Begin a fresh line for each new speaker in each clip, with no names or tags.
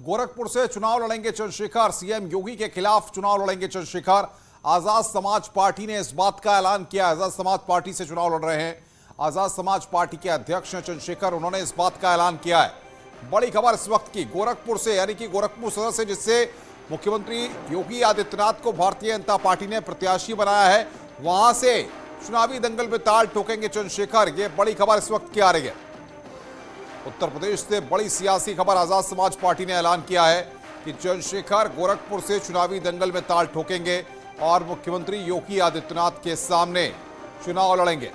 गोरखपुर से चुनाव लड़ेंगे चंद्रशेखर। सीएम योगी के खिलाफ चुनाव लड़ेंगे चंद्रशेखर। आजाद समाज पार्टी ने इस बात का ऐलान किया। आजाद समाज पार्टी से चुनाव लड़ रहे हैं। आजाद समाज पार्टी के अध्यक्ष हैं चंद्रशेखर, उन्होंने इस बात का ऐलान किया है। बड़ी खबर इस वक्त की गोरखपुर से, यानी कि गोरखपुर सदर से, जिससे मुख्यमंत्री योगी आदित्यनाथ को भारतीय जनता पार्टी ने प्रत्याशी बनाया है, वहां से चुनावी दंगल में ताल ठोकेंगे चंद्रशेखर। ये बड़ी खबर इस वक्त की आ रही है। उत्तर प्रदेश से बड़ी सियासी खबर, आजाद समाज पार्टी ने ऐलान किया है कि चंद्रशेखर गोरखपुर से चुनावी दंगल में ताल ठोकेंगे और मुख्यमंत्री योगी आदित्यनाथ के सामने चुनाव लड़ेंगे।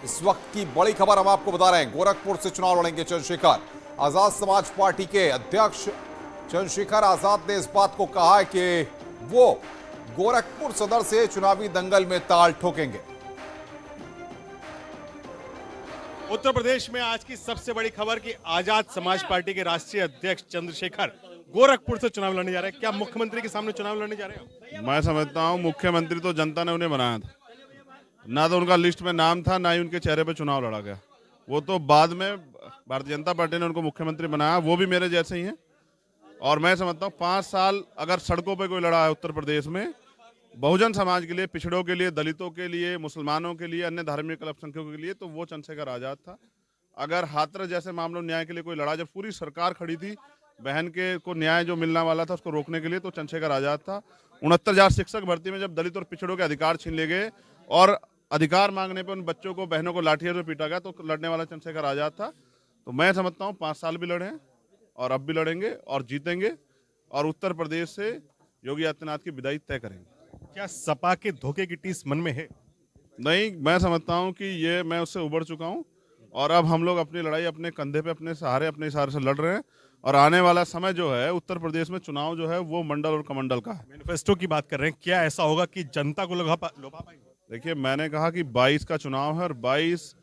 इस वक्त की बड़ी खबर हम आपको बता रहे हैं, गोरखपुर से चुनाव लड़ेंगे चंद्रशेखर। आजाद समाज पार्टी के अध्यक्ष चंद्रशेखर आजाद ने इस बात को कहा है कि वो गोरखपुर सदर से चुनावी दंगल में ताल ठोकेंगे।
उत्तर प्रदेश में आज की सबसे बड़ी खबर कि आजाद समाज पार्टी के राष्ट्रीय अध्यक्ष चंद्रशेखर गोरखपुर से चुनाव लड़ने जा रहे हैं। क्या मुख्यमंत्री के सामने चुनाव लड़ने जा रहे हैं?
मैं समझता हूं मुख्यमंत्री तो जनता ने उन्हें बनाया था, ना तो उनका लिस्ट में नाम था, ना ही उनके चेहरे पे चुनाव लड़ा गया। वो तो बाद में भारतीय जनता पार्टी ने उनको मुख्यमंत्री बनाया। वो भी मेरे जैसे ही हैं। और मैं समझता हूँ 5 साल अगर सड़कों पे कोई लड़ा है उत्तर प्रदेश में बहुजन समाज के लिए, पिछड़ों के लिए, दलितों के लिए, मुसलमानों के लिए, अन्य धार्मिक अल्पसंख्यकों के लिए, तो वो चंद्रशेखर आजाद था। अगर हाथरस जैसे मामलों न्याय के लिए कोई लड़ा, जब पूरी सरकार खड़ी थी बहन के को न्याय जो मिलना वाला था उसको रोकने के लिए, तो चंद्रशेखर आजाद था। 69,000 शिक्षक भर्ती में जब दलित और पिछड़ों के अधिकार छीन ले गए और अधिकार मांगने पर उन बच्चों को, बहनों को लाठियों से पीटा गया, तो लड़ने वाला चंद्रशेखर आजाद था। तो मैं समझता हूँ 5 साल भी लड़े हैं और अब भी लड़ेंगे और जीतेंगे और उत्तर प्रदेश से योगी आदित्यनाथ की विदाई तय करेंगे।
क्या सपा के धोखे की टीस मन में है?
नहीं, मैं समझता हूँ कि ये मैं उससे उबर चुका हूँ और अब हम लोग अपनी लड़ाई अपने कंधे पे, अपने सहारे, अपने इशारे से लड़ रहे हैं। और आने वाला समय जो है उत्तर प्रदेश में चुनाव जो है वो मंडल और कमंडल का है।
मैनिफेस्टो की बात कर रहे हैं, क्या ऐसा होगा कि जनता को लोभा पाएंगे?
देखिए, मैंने कहा कि 22 का चुनाव है और 22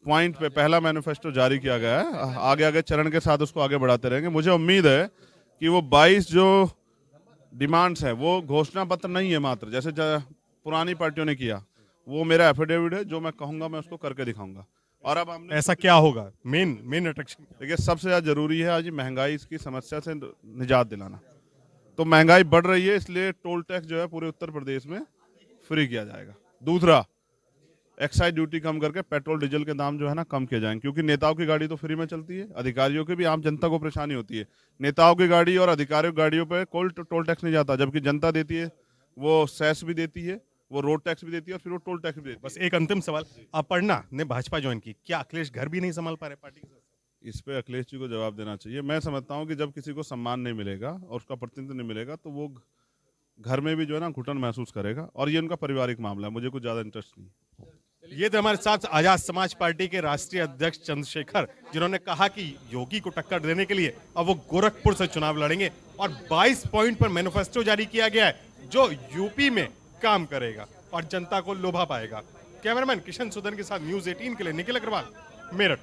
पॉइंट पे पहला मैनिफेस्टो जारी किया गया है। आगे आगे चरण के साथ उसको आगे बढ़ाते रहेंगे। मुझे उम्मीद है कि वो 22 जो डिमांड्स है वो घोषणा पत्र नहीं है मात्र, जैसे पुरानी पार्टियों ने किया। वो मेरा एफिडेविट है, जो मैं कहूंगा मैं उसको करके दिखाऊंगा। और अब हमने
ऐसा क्या होगा? मेन अट्रैक्शन
देखिए, सबसे ज्यादा जरूरी है आज महंगाई की समस्या से निजात दिलाना। तो महंगाई बढ़ रही है, इसलिए टोल टैक्स जो है पूरे उत्तर प्रदेश में फ्री किया जाएगा। दूसरा, एक्साइज ड्यूटी कम करके पेट्रोल डीजल के दाम जो है ना कम किए जाएंगे, क्योंकि नेताओं की गाड़ी तो फ्री में चलती है, अधिकारियों की भी, आम जनता को परेशानी होती है। नेताओं की गाड़ी और अधिकारियों की गाड़ियों पे कोई टोल टैक्स नहीं जाता, जबकि जनता देती है, वो सेस भी देती है, वो रोड टैक्स भी देती है और फिर वो टोल टैक्स भी देती है।
बस एक अंतिम सवाल, अपर्णा ने भाजपा ज्वाइन की, क्या अखिलेश घर भी नहीं संभाल पा रहे पार्टी के साथ?
इस पे अखिलेश जी को जवाब देना चाहिए। मैं समझता हूँ कि जब किसी को सम्मान नहीं मिलेगा और उसका प्रतिनिधित्व नहीं मिलेगा तो वो घर में भी जो है ना घुटन महसूस करेगा, और ये उनका पारिवारिक मामला है, मुझे कुछ ज्यादा इंटरेस्ट नहीं।
ये थे हमारे साथ आजाद समाज पार्टी के राष्ट्रीय अध्यक्ष चंद्रशेखर, जिन्होंने कहा कि योगी को टक्कर देने के लिए अब वो गोरखपुर से चुनाव लड़ेंगे और 22 पॉइंट पर मैनिफेस्टो जारी किया गया है जो यूपी में काम करेगा और जनता को लोभा पाएगा। कैमरामैन किशन सुदन के साथ न्यूज़ 18 के लिए निखिल अग्रवाल, मेरठ।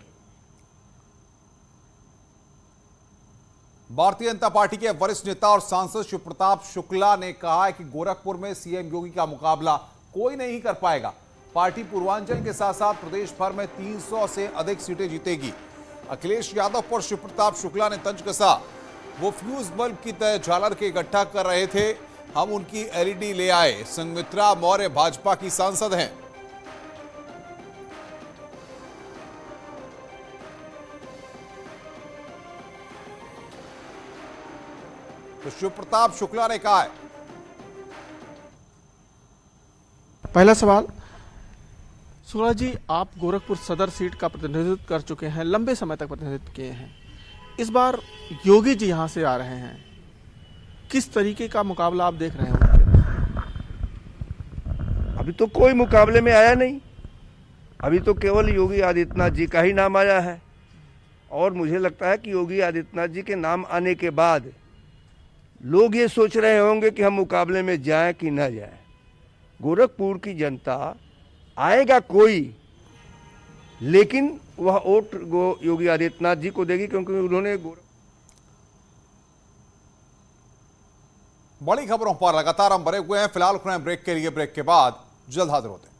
भारतीय जनता पार्टी के वरिष्ठ नेता और सांसद शिव प्रताप शुक्ला ने कहा है कि गोरखपुर में सीएम योगी का मुकाबला कोई नहीं कर पाएगा। पार्टी पूर्वांचल के साथ साथ प्रदेश भर में 300 से अधिक सीटें जीतेगी। अखिलेश यादव पर शिव प्रताप शुक्ला ने तंज कसा। वो फ्यूज बल्ब की तरह झालर के इकट्ठा कर रहे थे, हम उनकी एलईडी ले आए। संघमित्रा मौर्य भाजपा की सांसद हैं। तो शिव प्रताप शुक्ला ने कहा है।
पहला सवाल, शुक्ला जी, आप गोरखपुर सदर सीट का प्रतिनिधित्व कर चुके हैं, लंबे समय तक प्रतिनिधित्व किए हैं। इस बार योगी जी यहां से आ रहे हैं, किस तरीके का मुकाबला आप देख रहे हैं उनके?
अभी तो कोई मुकाबले में आया नहीं, अभी तो केवल योगी आदित्यनाथ जी का ही नाम आया है। और मुझे लगता है कि योगी आदित्यनाथ जी के नाम आने के बाद लोग ये सोच रहे होंगे कि हम मुकाबले में जाएं कि ना जाएं। गोरखपुर की जनता आएगा कोई, लेकिन वह वोट योगी आदित्यनाथ जी को देगी, क्योंकि उन्होंने
बड़ी खबरों पर लगातार हम बने हुए हैं। फिलहाल ब्रेक के लिए, ब्रेक के बाद जल्द हाजिर होते हैं।